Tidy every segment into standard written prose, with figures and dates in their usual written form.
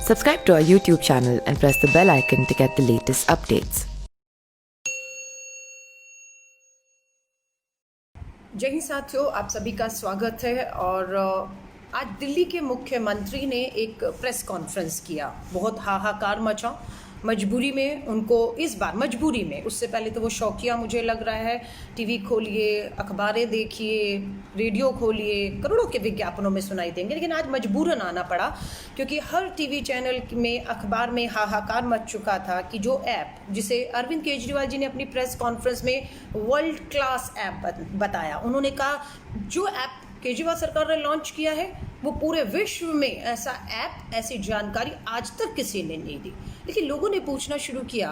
Subscribe to our YouTube channel and press the bell icon to get the latest updates. जय हिंद साथियों, आप सभी का स्वागत है। और आज दिल्ली के मुख्यमंत्री ने एक प्रेस कॉन्फ्रेंस किया। बहुत हाहाकार मचा। मजबूरी में उनको इस बार मजबूरी में, उससे पहले तो वो शौकिया मुझे लग रहा है, टीवी खोलिए, अखबारें देखिए, रेडियो खोलिए, करोड़ों के विज्ञापनों में सुनाई देंगे, लेकिन आज मजबूरन आना पड़ा क्योंकि हर टीवी चैनल में, अखबार में हाहाकार मच चुका था कि जो ऐप जिसे अरविंद केजरीवाल जी ने अपनी प्रेस कॉन्फ्रेंस में वर्ल्ड क्लास ऐप बताया, उन्होंने कहा जो ऐप केजरीवाल सरकार ने लॉन्च किया है वो पूरे विश्व में ऐसा ऐप, ऐसी जानकारी आज तक किसी ने नहीं दी। लेकिन लोगों ने पूछना शुरू किया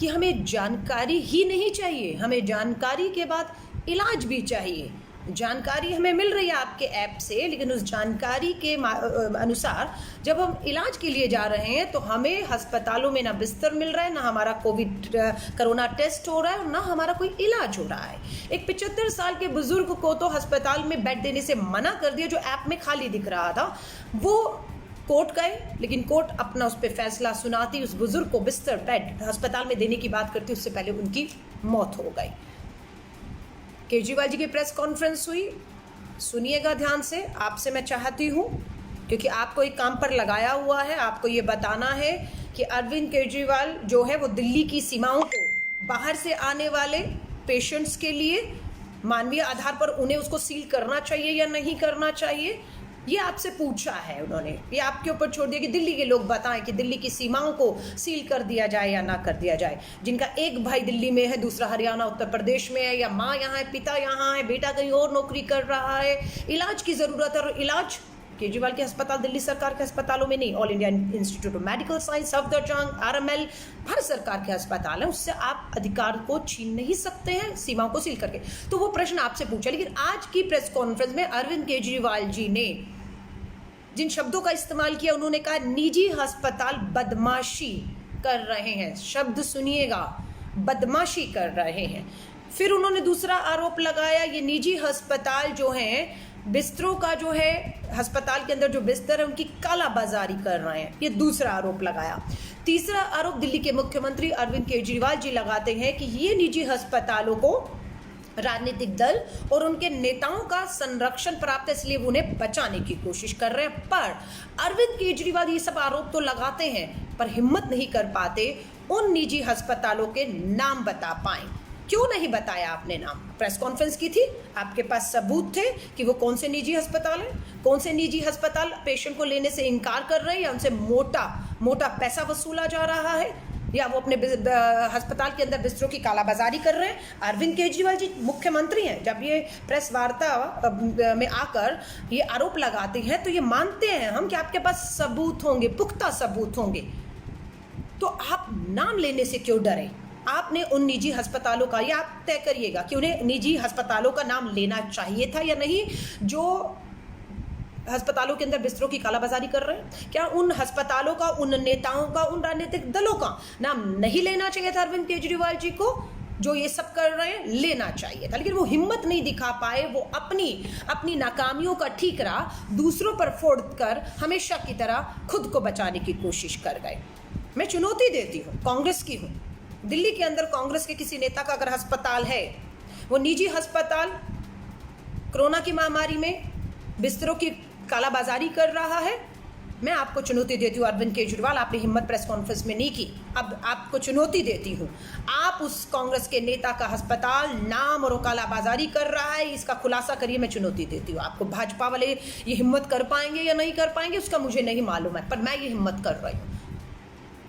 कि हमें जानकारी ही नहीं चाहिए, हमें जानकारी के बाद इलाज भी चाहिए। जानकारी हमें मिल रही है आपके ऐप से, लेकिन उस जानकारी के अनुसार जब हम इलाज के लिए जा रहे हैं तो हमें अस्पतालों में ना बिस्तर मिल रहा है, ना हमारा कोरोना टेस्ट हो रहा है, और ना हमारा कोई इलाज हो रहा है। एक 75 साल के बुजुर्ग को तो अस्पताल में बेड देने से मना कर दिया जो ऐप में खाली दिख रहा था। वो कोर्ट गए, लेकिन कोर्ट अपना उस पर फैसला सुनाती, उस बुजुर्ग को बिस्तर बेड अस्पताल में देने की बात करती, उससे पहले उनकी मौत हो गई। केजरीवाल जी की प्रेस कॉन्फ्रेंस हुई, सुनिएगा ध्यान से। आपसे मैं चाहती हूँ, क्योंकि आपको एक काम पर लगाया हुआ है, आपको ये बताना है कि अरविंद केजरीवाल जो है वो दिल्ली की सीमाओं को बाहर से आने वाले पेशेंट्स के लिए मानवीय आधार पर उन्हें उसको सील करना चाहिए या नहीं करना चाहिए, ये आपसे पूछा है उन्होंने। ये आपके ऊपर छोड़ दिया कि दिल्ली के लोग बताएं कि दिल्ली की सीमाओं को सील कर दिया जाए या ना कर दिया जाए। जिनका एक भाई दिल्ली में है, दूसरा हरियाणा उत्तर प्रदेश में है, या माँ यहाँ है, पिता यहाँ है, बेटा कहीं और नौकरी कर रहा है, इलाज की ज़रूरत है, और इलाज केजरीवाल के अस्पताल, दिल्ली सरकार के अस्पतालों में नहीं, all India institute of medical science, Safdarjung, RML, Bharat सरकार के अस्पताल है, उससे आप अधिकार को छीन नहीं सकते हैं सीमाओं को सील करके। तो वो प्रश्न आपसे पूछा। लेकिन आज की प्रेस कॉन्फ्रेंस में अरविंद केजरीवाल जी ने जिन शब्दों का इस्तेमाल किया, उन्होंने कहा निजी अस्पताल बदमाशी कर रहे हैं। शब्द सुनिएगा, बदमाशी कर रहे हैं। फिर उन्होंने दूसरा आरोप लगाया, ये निजी अस्पताल जो हैं, बिस्तरों का जो है, अस्पताल के अंदर जो बिस्तर है उनकी कालाबाजारी कर रहे हैं, ये दूसरा आरोप लगाया। तीसरा आरोप दिल्ली के मुख्यमंत्री अरविंद केजरीवाल जी लगाते हैं कि ये निजी अस्पतालों को राजनीतिक दल और उनके नेताओं का संरक्षण प्राप्त है, इसलिए वो उन्हें बचाने की कोशिश कर रहे हैं। पर अरविंद केजरीवाल ये सब आरोप तो लगाते हैं, पर हिम्मत नहीं कर पाते उन निजी अस्पतालों के नाम बता पाए। क्यों नहीं बताया आपने नाम? प्रेस कॉन्फ्रेंस की थी, आपके पास सबूत थे कि वो कौन से निजी अस्पताल हैं, कौन से निजी अस्पताल पेशेंट को लेने से इनकार कर रहे हैं, या उनसे मोटा मोटा पैसा वसूला जा रहा है, या वो अपने अस्पताल के अंदर बिस्तरों की कालाबाजारी कर रहे हैं। अरविंद केजरीवाल जी मुख्यमंत्री हैं, जब ये प्रेस वार्ता में आकर ये आरोप लगाते हैं तो ये मानते हैं हम कि आपके पास सबूत होंगे, पुख्ता सबूत होंगे, तो आप नाम लेने से क्यों डरे? आपने उन निजी अस्पतालों का, या आप तय करिएगा कि उन्हें निजी अस्पतालों का नाम लेना चाहिए था या नहीं, जो अस्पतालों के अंदर बिस्तरों की कालाबाजारी कर रहे हैं। क्या उन अस्पतालों का, उन नेताओं का, उन राजनीतिक दलों का नाम नहीं लेना चाहिए था अरविंद केजरीवाल जी को, जो ये सब कर रहे हैं? लेना चाहिए था, लेकिन वो हिम्मत नहीं दिखा पाए। वो अपनी नाकामियों का ठीकरा दूसरों पर फोड़ कर हमेशा की तरह खुद को बचाने की कोशिश कर गए। मैं चुनौती देती हूँ, कांग्रेस की हूँ, दिल्ली के अंदर कांग्रेस के किसी नेता का अगर अस्पताल है, वो निजी अस्पताल कोरोना की महामारी में बिस्तरों की कालाबाजारी कर रहा है, मैं आपको चुनौती देती हूँ अरविंद केजरीवाल, आपने हिम्मत प्रेस कॉन्फ्रेंस में नहीं की, अब आपको चुनौती देती हूँ, आप उस कांग्रेस के नेता का अस्पताल नाम और कालाबाजारी कर रहा है, इसका खुलासा करिए। मैं चुनौती देती हूँ आपको। भाजपा वाले ये हिम्मत कर पाएंगे या नहीं कर पाएंगे उसका मुझे नहीं मालूम है, पर मैं ये हिम्मत कर रही हूँ,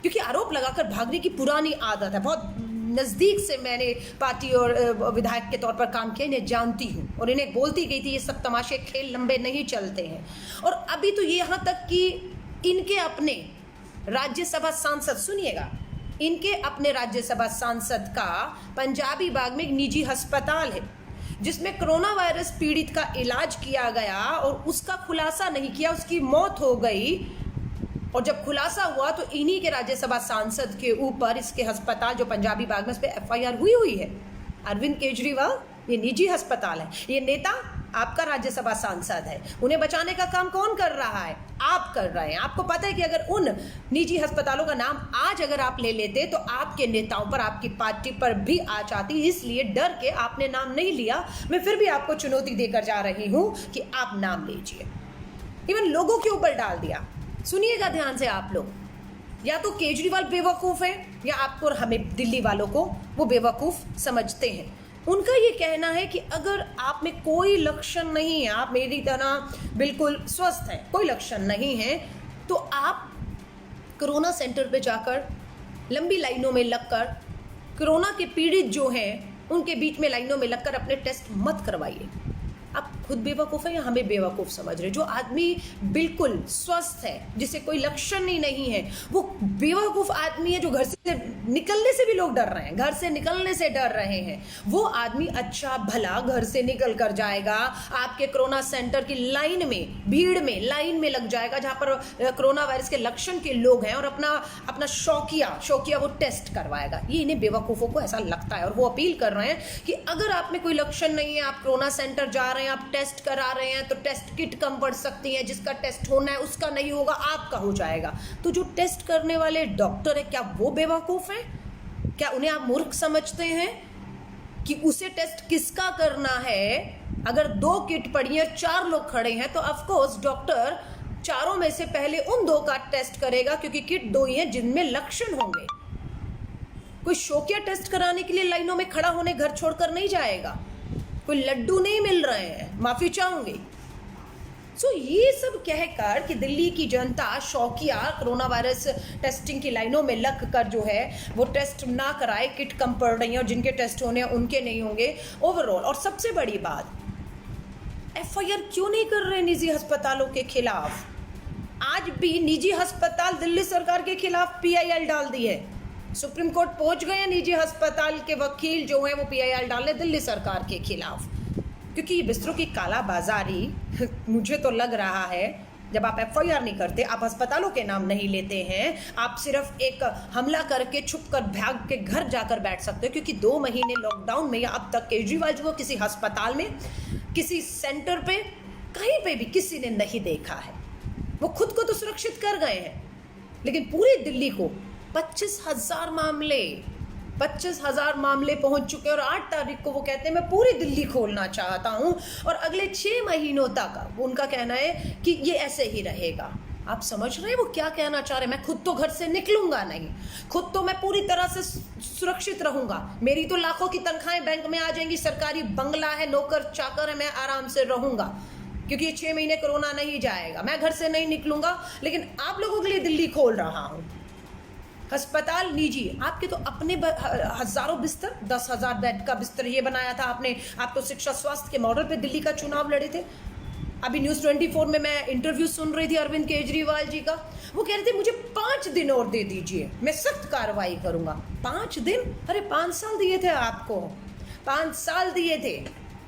क्योंकि आरोप लगाकर भागने की पुरानी आदत है। बहुत नज़दीक से मैंने पार्टी और विधायक के तौर पर काम किया, इन्हें जानती हूँ, और इन्हें बोलती गई थी ये सब तमाशे खेल लंबे नहीं चलते हैं। और अभी तो ये यहाँ तक कि इनके अपने राज्यसभा सांसद, सुनिएगा, इनके अपने राज्यसभा सांसद का पंजाबी बाग में एक निजी अस्पताल है जिसमें कोरोना वायरस पीड़ित का इलाज किया गया और उसका खुलासा नहीं किया, उसकी मौत हो गई। और जब खुलासा हुआ तो इन्हीं के राज्यसभा सांसद के ऊपर, इसके अस्पताल जो पंजाबी बाग में, इस पर FIR हुई है। अरविंद केजरीवाल, ये निजी अस्पताल है, ये नेता आपका राज्यसभा सांसद है, उन्हें बचाने का काम कौन कर रहा है? आप कर रहे हैं। आपको पता है कि अगर उन निजी अस्पतालों का नाम आज अगर आप ले लेते तो आपके नेताओं पर, आपकी पार्टी पर भी आ जाती, इसलिए डर के आपने नाम नहीं लिया। मैं फिर भी आपको चुनौती देकर जा रही हूं कि आप नाम लीजिए। इवन लोगों के ऊपर डाल दिया। सुनिएगा ध्यान से आप लोग, या तो केजरीवाल बेवकूफ़ है या आपको और हमें दिल्ली वालों को वो बेवकूफ़ समझते हैं। उनका ये कहना है कि अगर आप में कोई लक्षण नहीं है, आप मेरी तरह बिल्कुल स्वस्थ हैं, कोई लक्षण नहीं है, तो आप कोरोना सेंटर पे जाकर लंबी लाइनों में लगकर कोरोना के पीड़ित जो हैं उनके बीच में लाइनों में लगकर अपने टेस्ट मत करवाइए। आप खुद बेवकूफ़ हैं या हमें बेवकूफ़ समझ रहे? जो आदमी बिल्कुल स्वस्थ है, जिसे कोई लक्षण ही नहीं है, वो बेवकूफ़ आदमी है जो घर से निकलने से भी लोग डर रहे हैं, घर से निकलने से डर रहे हैं। वो आदमी अच्छा भला घर से निकल कर जाएगा, आपके कोरोना सेंटर की लाइन में, भीड़ में, लाइन में लग जाएगा जहाँ पर कोरोना वायरस के लक्षण के लोग हैं, और अपना शौकिया वो टेस्ट करवाएगा। ये इन्हें बेवकूफ़ों को ऐसा लगता है, और वो अपील कर रहे हैं कि अगर आप में कोई लक्षण नहीं है, आप कोरोना सेंटर जा रहे हैं, आप टेस्ट करा रहे हैं, तो टेस्ट किट कम पड़ सकती है। जिसका टेस्ट होना है उसका नहीं होगा, आपका हो जाएगा। तो जो टेस्ट करने वाले डॉक्टर है, क्या वो बेवकूफ़ हैं? क्या उन्हें आप मूर्ख समझते हैं कि उसे टेस्ट किसका करना है? अगर 2 किट पड़ी है, 4 लोग खड़े हैं, तो ऑफ कोर्स डॉक्टर चारों में से पहले उन 2 का टेस्ट करेगा, क्योंकि किट 2 ही है जिनमें लक्षण होंगे। कोई शौकिया टेस्ट कराने के लिए लाइनों में खड़ा होने घर छोड़कर नहीं जाएगा। कोई लड्डू नहीं मिल रहे हैं, माफी चाहूंगी। ये सब कहकर कि दिल्ली की जनता शौकिया कोरोना वायरस टेस्टिंग की लाइनों में लग कर जो है वो टेस्ट ना कराए, किट कम पड़ रही है और जिनके टेस्ट होने हैं उनके नहीं होंगे ओवरऑल। और सबसे बड़ी बात, एफआईआर क्यों नहीं कर रहे निजी अस्पतालों के खिलाफ? आज भी निजी अस्पताल दिल्ली सरकार के खिलाफ पीआईएल डाल दी है। सुप्रीम कोर्ट पहुंच गए हैं, निजी अस्पताल के वकील जो हैं वो पीआईएल डालने दिल्ली सरकार के खिलाफ, क्योंकि ये बिस्तरों की कालाबाजारी मुझे तो लग रहा है, जब आप एफआईआर नहीं करते, आप अस्पतालों के नाम नहीं लेते हैं, आप सिर्फ एक हमला करके छुप कर भाग के घर जाकर बैठ सकते हो। क्योंकि 2 महीने लॉकडाउन में या अब तक केजरीवाल जी को किसी अस्पताल में, किसी सेंटर पे, कहीं पे भी किसी ने नहीं देखा है। वो खुद को तो सुरक्षित कर गए हैं, लेकिन पूरी दिल्ली को 25,000 मामले पहुंच चुके हैं, और 8 तारीख को वो कहते हैं मैं पूरी दिल्ली खोलना चाहता हूं, और अगले 6 महीनों तक उनका कहना है कि ये ऐसे ही रहेगा। आप समझ रहे हैं वो क्या कहना चाह रहे हैं? मैं खुद तो घर से निकलूंगा नहीं, खुद तो मैं पूरी तरह से सुरक्षित रहूंगा, मेरी तो लाखों की तनख्वाहें बैंक में आ जाएंगी, सरकारी बंगला है, नौकर चाकर है, मैं आराम से रहूंगा, क्योंकि ये 6 महीने कोरोना नहीं जाएगा, मैं घर से नहीं निकलूंगा। लेकिन आप लोगों के लिए दिल्ली खोल रहा हूं। अस्पताल निजी, आपके तो अपने हजारों बिस्तर, 10,000 बेड का बिस्तर ये बनाया था आपने। आप तो शिक्षा स्वास्थ्य के मॉडल पे दिल्ली का चुनाव लड़े थे। अभी न्यूज़ 24 में मैं इंटरव्यू सुन रही थी अरविंद केजरीवाल जी का, वो कह रहे थे मुझे 5 दिन और दे दीजिए, मैं सख्त कार्रवाई करूंगा। 5 दिन? अरे 5 साल दिए थे आपको, 5 साल दिए थे।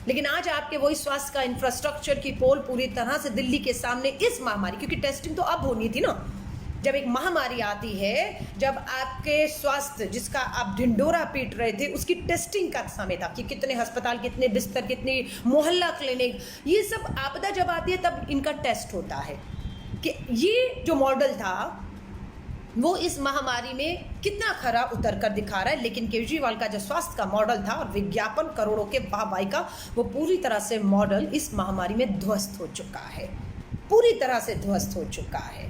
लेकिन आज आपके वही स्वास्थ्य का इंफ्रास्ट्रक्चर की पोल पूरी तरह से दिल्ली के सामने इस महामारी, क्योंकि टेस्टिंग तो अब होनी थी ना, जब एक महामारी आती है, जब आपके स्वास्थ्य जिसका आप ढिंडोरा पीट रहे थे, उसकी टेस्टिंग का समय था कि कितने अस्पताल, कितने बिस्तर, कितनी मोहल्ला क्लिनिक, ये सब आपदा जब आती है तब इनका टेस्ट होता है। कि ये जो मॉडल था वो इस महामारी में कितना खरा उतर कर दिखा रहा है। लेकिन केजरीवाल का जो स्वास्थ्य का मॉडल था और विज्ञापन करोड़ों के वाहवाही का, वो पूरी तरह से मॉडल इस महामारी में ध्वस्त हो चुका है, पूरी तरह से ध्वस्त हो चुका है।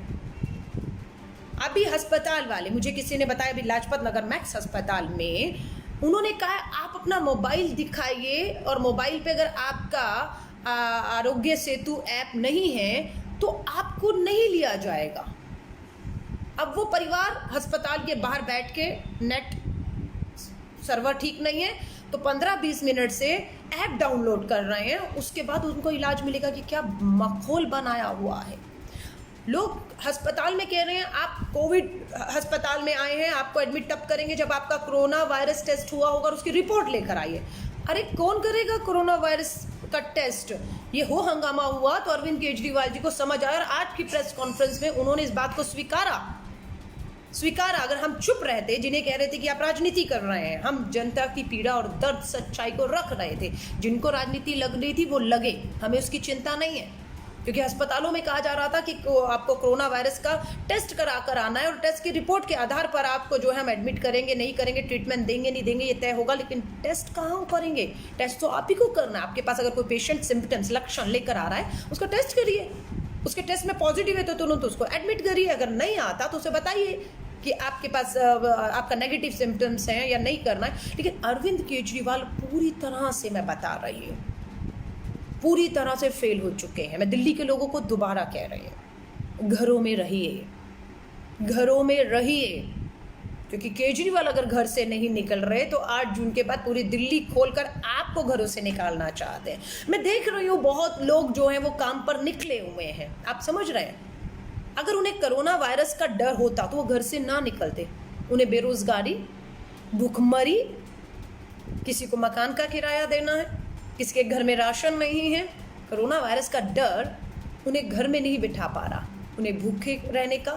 अभी अस्पताल वाले, मुझे किसी ने बताया अभी लाजपत नगर मैक्स अस्पताल में, उन्होंने कहा आप अपना मोबाइल दिखाइए, और मोबाइल पे अगर आपका आरोग्य सेतु ऐप नहीं है तो आपको नहीं लिया जाएगा। अब वो परिवार अस्पताल के बाहर बैठ के, नेट सर्वर ठीक नहीं है तो 15-20 मिनट से ऐप डाउनलोड कर रहे हैं, उसके बाद उनको इलाज मिलेगा। कि क्या माहौल बनाया हुआ है। लोग अस्पताल में कह रहे हैं आप कोविड अस्पताल में आए हैं, आपको एडमिट तब करेंगे जब आपका कोरोना वायरस टेस्ट हुआ होगा और उसकी रिपोर्ट लेकर आइए। अरे कौन करेगा कोरोना वायरस का टेस्ट? ये हो हंगामा हुआ तो अरविंद केजरीवाल जी को समझ आया, और आज की प्रेस कॉन्फ्रेंस में उन्होंने इस बात को स्वीकार, अगर हम चुप रहते, जिन्हें कह रहे थे कि आप राजनीति कर रहे हैं, हम जनता की पीड़ा और दर्द सच्चाई को रख रहे थे, जिनको राजनीति लग रही थी वो लगे, हमें उसकी चिंता नहीं है। क्योंकि अस्पतालों में कहा जा रहा था कि आपको कोरोना वायरस का टेस्ट करा कर आना है और टेस्ट की रिपोर्ट के आधार पर आपको जो है हम एडमिट करेंगे, नहीं करेंगे, ट्रीटमेंट देंगे, नहीं देंगे, ये तय होगा। लेकिन टेस्ट कहाँ करेंगे? टेस्ट तो आप ही को करना है। आपके पास अगर कोई पेशेंट सिम्टम्स, लक्षण लेकर आ रहा है, उसका टेस्ट करिए। उसके टेस्ट में पॉजिटिव है तो तुरंत उसको एडमिट करिए। अगर नहीं आता तो उसे बताइए कि आपके पास आपका नेगेटिव सिम्टम्स हैं या नहीं करना है। लेकिन अरविंद केजरीवाल पूरी तरह से, मैं बता रही हूँ, पूरी तरह से फेल हो चुके हैं। मैं दिल्ली के लोगों को दोबारा कह रही हूँ, घरों में रहिए, घरों में रहिए। क्योंकि केजरीवाल अगर घर से नहीं निकल रहे तो 8 जून के बाद पूरी दिल्ली खोलकर आपको घरों से निकालना चाहते हैं। मैं देख रही हूँ बहुत लोग जो हैं वो काम पर निकले हुए हैं। आप समझ रहे हैं? अगर उन्हें कोरोना वायरस का डर होता तो वो घर से ना निकलते। उन्हें बेरोजगारी, भूखमरी, किसी को मकान का किराया देना है, किसी के घर में राशन नहीं है, कोरोना वायरस का डर उन्हें घर में नहीं बिठा पा रहा। उन्हें भूखे रहने का,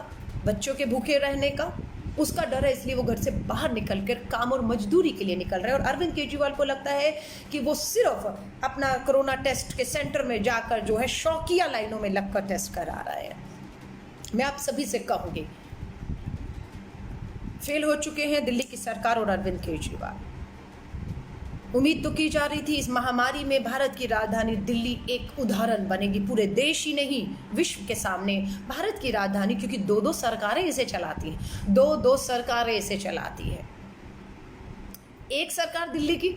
बच्चों के भूखे रहने का उसका डर है, इसलिए वो घर से बाहर निकल कर काम और मजदूरी के लिए निकल रहे हैं। और अरविंद केजरीवाल को लगता है कि वो सिर्फ अपना कोरोना टेस्ट के सेंटर में जाकर जो है शौकिया लाइनों में लगकर टेस्ट करा रहे हैं। मैं आप सभी से कहूँगी, फेल हो चुके हैं दिल्ली की सरकार और अरविंद केजरीवाल। उम्मीद तो की जा रही थी इस महामारी में भारत की राजधानी दिल्ली एक उदाहरण बनेगी, पूरे देश ही नहीं विश्व के सामने भारत की राजधानी, क्योंकि 2-2 सरकारें इसे चलाती हैं, 2-2 सरकारें इसे चलाती हैं। एक सरकार दिल्ली की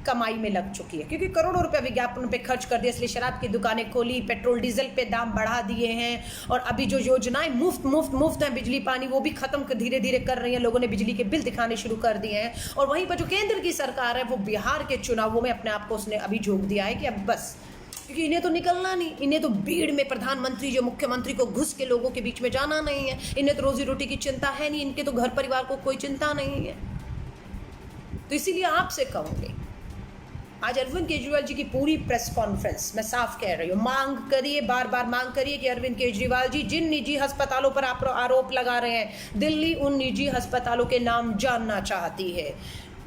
कमाई में लग चुकी है, क्योंकि करोड़ों रुपए विज्ञापन पे खर्च कर दिया, इसलिए शराब की दुकानें खोली, पेट्रोल डीजल पे दाम बढ़ा दिए हैं, और अभी जो योजनाएं मुफ्त हैं, बिजली पानी, वो भी खत्म धीरे धीरे कर रही हैं। लोगों ने बिजली के बिल दिखाने शुरू कर दिए हैं। और वहीं पर जो केंद्र की सरकार है वो बिहार के चुनावों में अपने आप को उसने अभी झोंक दिया है कि अब बस, क्योंकि इन्हें तो निकलना नहीं, इन्हें तो भीड़ में प्रधानमंत्री जो मुख्यमंत्री को घुस के लोगों के बीच में जाना नहीं है, इन्हें तो रोजी रोटी की चिंता है नहीं, इनके तो घर परिवार को कोई चिंता नहीं है। तो इसीलिए आपसे कहूँगी, आज अरविंद केजरीवाल जी की पूरी प्रेस कॉन्फ्रेंस मैं साफ कह रही हूँ, मांग करिए, बार बार मांग करिए कि अरविंद केजरीवाल जी, जिन निजी अस्पतालों पर आप आरोप लगा रहे हैं, दिल्ली उन निजी अस्पतालों के नाम जानना चाहती है।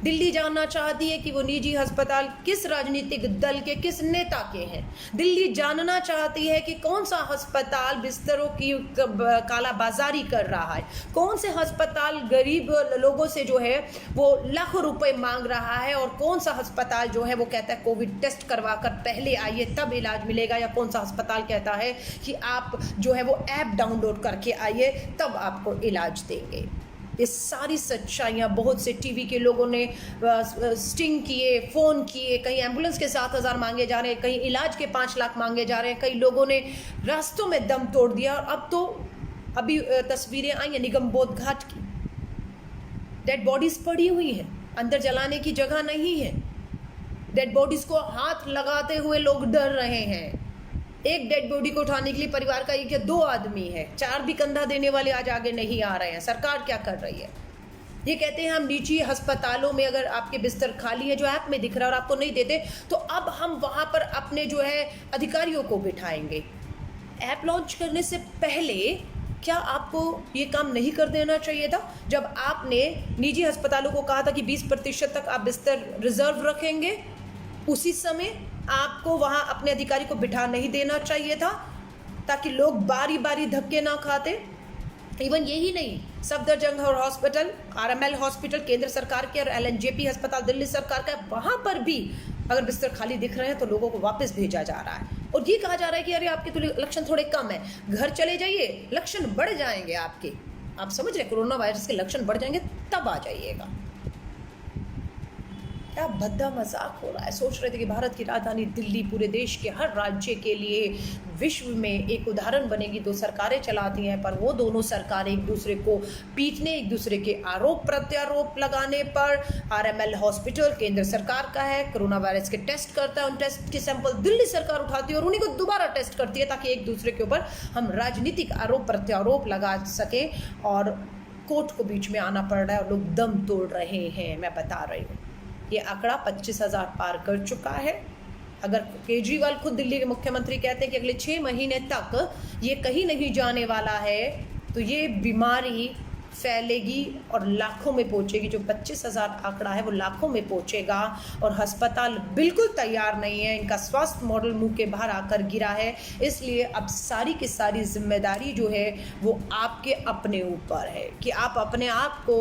दिल्ली जानना चाहती है कि वो निजी अस्पताल किस राजनीतिक दल के, किस नेता के हैं। दिल्ली जानना चाहती है कि कौन सा अस्पताल बिस्तरों की कालाबाजारी कर रहा है, कौन से अस्पताल गरीब लोगों से जो है वो लाखों रुपए मांग रहा है, और कौन सा अस्पताल जो है वो कहता है कोविड टेस्ट करवा कर पहले आइए तब इलाज मिलेगा, या कौन सा अस्पताल कहता है कि आप जो है वो ऐप डाउनलोड करके आइए तब आपको इलाज देंगे। ये सारी सच्चाइयाँ बहुत से टीवी के लोगों ने स्टिंग किए, फ़ोन किए, कहीं एम्बुलेंस के 7,000 मांगे जा रहे हैं, कहीं इलाज के 5 लाख मांगे जा रहे हैं, कई लोगों ने रास्तों में दम तोड़ दिया। और अब तो अभी तस्वीरें आई हैं निगम बोध घाट की, डेड बॉडीज़ पड़ी हुई हैं, अंदर जलाने की जगह नहीं है, डेड बॉडीज़ को हाथ लगाते हुए लोग डर रहे हैं। एक डेड बॉडी को उठाने के लिए परिवार का 1 या 2 आदमी है, 4 भी कंधा देने वाले आज आगे नहीं आ रहे हैं। सरकार क्या कर रही है? ये कहते हैं हम निजी अस्पतालों में अगर आपके बिस्तर खाली है जो ऐप में दिख रहा है और आपको नहीं देते, तो अब हम वहाँ पर अपने जो है अधिकारियों को बिठाएंगे। ऐप लॉन्च करने से पहले क्या आपको ये काम नहीं कर देना चाहिए था? जब आपने निजी अस्पतालों को कहा था कि 20% तक आप बिस्तर रिजर्व रखेंगे, उसी समय आपको वहाँ अपने अधिकारी को बिठा नहीं देना चाहिए था, ताकि लोग बारी बारी धक्के ना खाते। इवन यही नहीं, सफदरजंग हॉस्पिटल, RML हॉस्पिटल केंद्र सरकार के, और LNJP अस्पताल दिल्ली सरकार का, वहाँ पर भी अगर बिस्तर खाली दिख रहे हैं तो लोगों को वापस भेजा जा रहा है। और ये कहा जा रहा है कि अरे आपके तो लक्षण थोड़े कम है, घर चले जाइए, लक्षण बढ़ जाएंगे आपके। आप समझ रहे, कोरोना वायरस के लक्षण बढ़ जाएंगे तब आ जाइएगा। क्या भद्दा मजाक हो रहा है। सोच रहे थे कि भारत की राजधानी दिल्ली पूरे देश के हर राज्य के लिए विश्व में एक उदाहरण बनेगी। 2 सरकारें चलाती हैं, पर वो दोनों सरकारें एक दूसरे को पीटने, एक दूसरे के आरोप प्रत्यारोप लगाने पर, RML हॉस्पिटल केंद्र सरकार का है, कोरोना वायरस के टेस्ट करता है, उन टेस्ट के सैंपल दिल्ली सरकार उठाती है और उन्हीं को दोबारा टेस्ट करती है, ताकि एक दूसरे के ऊपर हम राजनीतिक आरोप प्रत्यारोप लगा सकें। और कोर्ट को बीच में आना पड़ रहा है और लोग दम तोड़ रहे हैं। मैं बता रही हूँ, ये आंकड़ा 25,000 पार कर चुका है। अगर केजरीवाल खुद दिल्ली के मुख्यमंत्री कहते हैं कि अगले 6 महीने तक ये कहीं नहीं जाने वाला है, तो ये बीमारी फैलेगी और लाखों में पहुंचेगी। जो 25,000 आंकड़ा है वो लाखों में पहुंचेगा और अस्पताल बिल्कुल तैयार नहीं है। इनका स्वास्थ्य मॉडल मुंह के बाहर आकर गिरा है। इसलिए अब सारी की सारी जिम्मेदारी जो है वो आपके अपने ऊपर है कि आप अपने आप को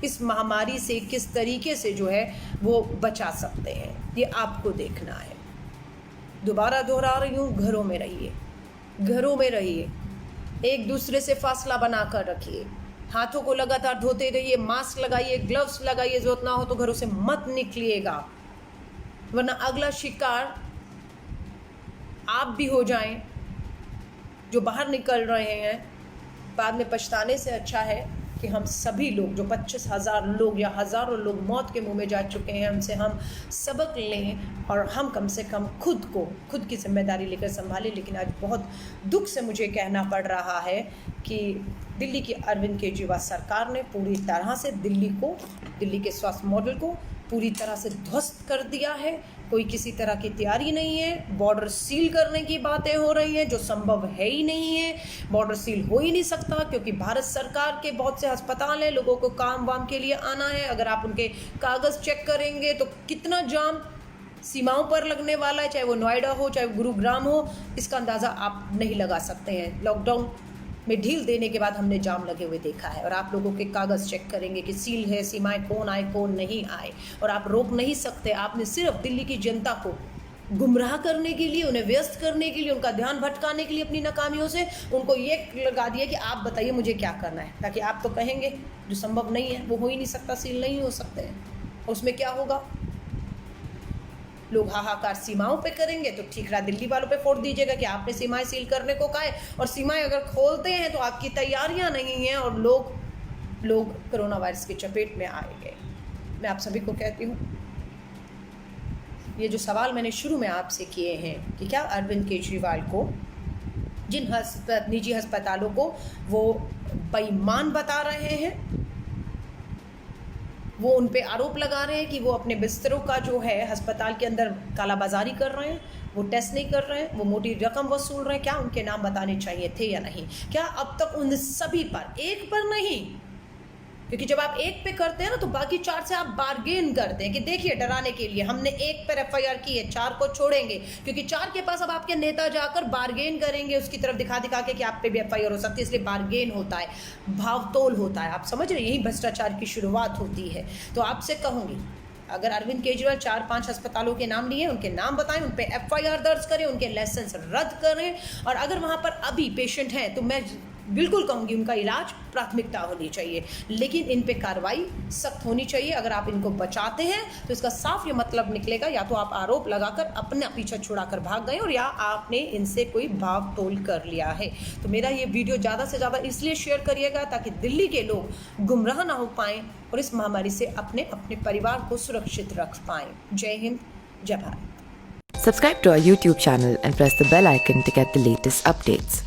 इस महामारी से किस तरीके से जो है वो बचा सकते हैं, ये आपको देखना है। दोबारा दोहरा रही हूँ, घरों में रहिए, घरों में रहिए, एक दूसरे से फासला बनाकर रखिए, हाथों को लगातार धोते रहिए, मास्क लगाइए, ग्लव्स लगाइए, जरूरत ना हो तो घरों से मत निकलिएगा, वरना अगला शिकार आप भी हो जाएं। जो बाहर निकल रहे हैं बाद में पछताने से अच्छा है कि हम सभी लोग, जो 25,000 लोग या हज़ारों लोग मौत के मुंह में जा चुके हैं, उनसे हम सबक लें और हम कम से कम खुद की जिम्मेदारी लेकर संभालें। लेकिन आज बहुत दुख से मुझे कहना पड़ रहा है कि दिल्ली की अरविंद केजरीवाल सरकार ने पूरी तरह से दिल्ली के स्वास्थ्य मॉडल को पूरी तरह से ध्वस्त कर दिया है। कोई किसी तरह की तैयारी नहीं है। बॉर्डर सील करने की बातें हो रही हैं जो संभव है ही नहीं है। बॉर्डर सील हो ही नहीं सकता क्योंकि भारत सरकार के बहुत से अस्पताल हैं, लोगों को काम वाम के लिए आना है। अगर आप उनके कागज़ चेक करेंगे तो कितना जाम सीमाओं पर लगने वाला है, चाहे वो नोएडा हो चाहे गुरुग्राम हो, इसका अंदाज़ा आप नहीं लगा सकते हैं। लॉकडाउन में ढील देने के बाद हमने जाम लगे हुए देखा है और आप लोगों के कागज़ चेक करेंगे कि सील है, सीमाएं कौन आए कौन नहीं आए, और आप रोक नहीं सकते। आपने सिर्फ दिल्ली की जनता को गुमराह करने के लिए, उन्हें व्यस्त करने के लिए, उनका ध्यान भटकाने के लिए अपनी नाकामियों से उनको ये लगा दिया कि आप बताइए मुझे क्या करना है, ताकि आप तो कहेंगे जो संभव नहीं है, वो हो ही नहीं सकता, सील नहीं हो सकते हैं। उसमें क्या होगा, लोग हाहाकार सीमाओं पे करेंगे तो ठीक रहा, दिल्ली वालों पे फोड़ दीजिएगा कि आपने सीमाएं सील करने को कहा है, और सीमाएं अगर खोलते हैं तो आपकी तैयारियां नहीं हैं और लोग कोरोना वायरस की चपेट में आएंगे। मैं आप सभी को कहती हूँ, ये जो सवाल मैंने शुरू में आपसे किए हैं कि क्या अरविंद केजरीवाल को, जिन निजी अस्पतालों को वो बेईमान बता रहे हैं, वो उन पे आरोप लगा रहे हैं कि वो अपने बिस्तरों का जो है अस्पताल के अंदर कालाबाजारी कर रहे हैं, वो टेस्ट नहीं कर रहे हैं, वो मोटी रकम वसूल रहे हैं, क्या उनके नाम बताने चाहिए थे या नहीं? क्या अब तक उन सभी पर, एक पर नहीं, क्योंकि जब आप एक पे करते हैं ना तो बाकी 4 से आप बार्गेन करते हैं कि देखिए डराने के लिए हमने 1 पर एफआईआर की है, 4 को छोड़ेंगे, क्योंकि 4 के पास अब आपके नेता जाकर बार्गेन करेंगे उसकी तरफ दिखा के कि आप पे भी एफआईआर हो सकती है, इसलिए बार्गेन होता है, भावतोल होता है। आप समझ रहे हैं, यही भ्रष्टाचार की शुरुआत होती है। तो आपसे कहूँगी, अगर अरविंद केजरीवाल 4-5 अस्पतालों के नाम लिए, उनके नाम बताएं, उन पे एफआईआर दर्ज करें, उनके लाइसेंस रद्द करें, और अगर वहाँ पर अभी पेशेंट हैं तो मैं बिल्कुल कहूँगी उनका इलाज प्राथमिकता होनी चाहिए, लेकिन इन पे कार्रवाई सख्त होनी चाहिए। अगर आप इनको बचाते हैं तो इसका साफ ये मतलब निकलेगा, या तो आप आरोप लगाकर अपना पीछा छुड़ाकर भाग गए और या आपने इनसे कोई भाव तोल कर लिया है। तो मेरा ये वीडियो ज़्यादा से ज़्यादा इसलिए शेयर करिएगा ताकि दिल्ली के लोग गुमराह ना हो पाएँ और इस महामारी से अपने परिवार को सुरक्षित रख पाएँ। जय हिंद, जय Bharat. Subscribe to our YouTube channel and press the bell icon to get the latest updates.